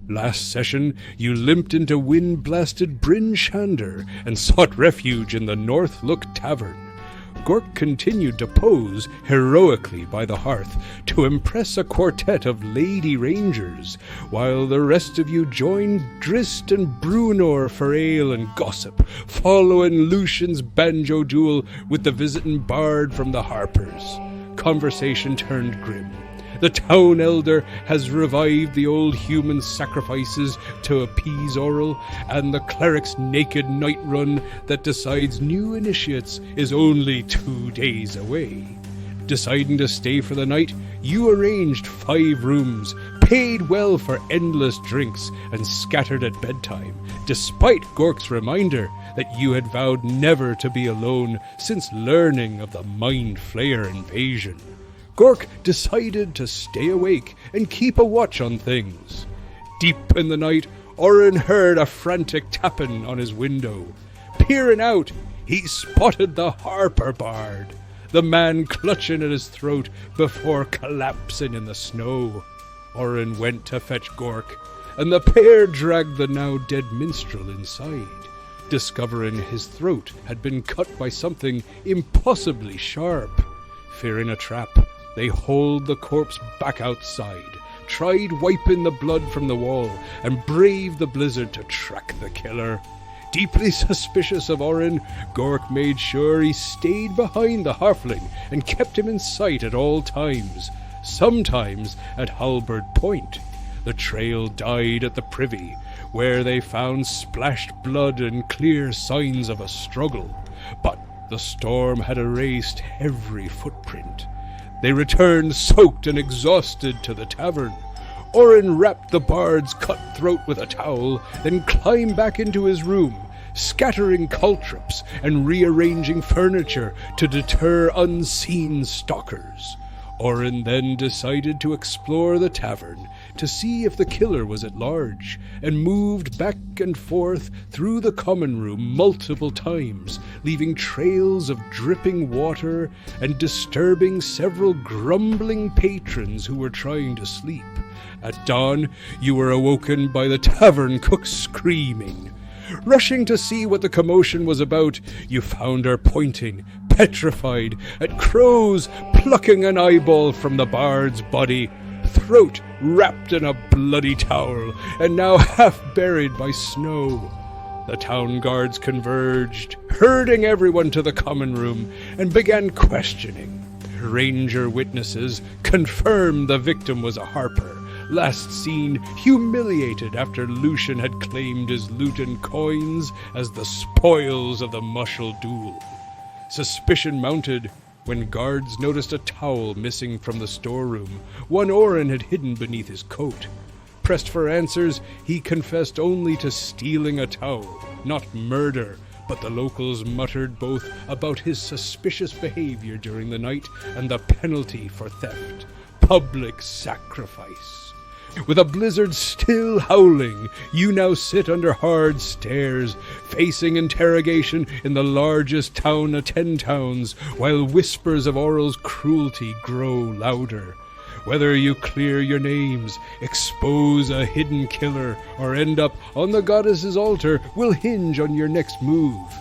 Last session, you limped into wind-blasted Bryn Shander and sought refuge in the North Look Tavern. Gork continued to pose heroically by the hearth to impress a quartet of lady rangers, while the rest of you joined Drist and Brunor for ale and gossip, following Lucian's banjo duel with the visiting bard from the Harpers. Conversation turned grim. The town elder has revived the old human sacrifices to appease Auril, and the cleric's naked night run that decides new initiates is only 2 days away. Deciding to stay for the night, you arranged 5 rooms, paid well for endless drinks, and scattered at bedtime, despite Gork's reminder that you had vowed never to be alone since learning of the Mind Flayer invasion. Gork decided to stay awake and keep a watch on things. Deep in the night, Orin heard a frantic tapping on his window. Peering out, he spotted the Harper bard, the man clutching at his throat before collapsing in the snow. Orin went to fetch Gork, and the pair dragged the now dead minstrel inside, discovering his throat had been cut by something impossibly sharp. Fearing a trap, they hauled the corpse back outside, tried wiping the blood from the wall, and braved the blizzard to track the killer. Deeply suspicious of Orin, Gork made sure he stayed behind the halfling and kept him in sight at all times, sometimes at halberd point. The trail died at the privy, where they found splashed blood and clear signs of a struggle, but the storm had erased every footprint. They returned soaked and exhausted to the tavern. Orin wrapped the bard's cut throat with a towel, then climbed back into his room, scattering caltrops and rearranging furniture to deter unseen stalkers. Orin then decided to explore the tavern to see if the killer was at large, and moved back and forth through the common room multiple times, leaving trails of dripping water and disturbing several grumbling patrons who were trying to sleep. At dawn, you were awoken by the tavern cook screaming. Rushing to see what the commotion was about, you found her pointing, petrified, at crows plucking an eyeball from the bard's body, throat wrapped in a bloody towel, and now half buried by snow. The town guards converged, herding everyone to the common room, and began questioning. Ranger witnesses confirmed the victim was a Harper, last seen humiliated after Lucian had claimed his loot and coins as the spoils of the Mushel duel. Suspicion mounted when guards noticed a towel missing from the storeroom, one Orin had hidden beneath his coat. Pressed for answers, he confessed only to stealing a towel, not murder, but the locals muttered both about his suspicious behavior during the night and the penalty for theft: public sacrifice. With a blizzard still howling, you now sit under hard stairs, facing interrogation in the largest town of 10 towns, while whispers of Auril's cruelty grow louder. Whether you clear your names, expose a hidden killer, or end up on the goddess's altar will hinge on your next move.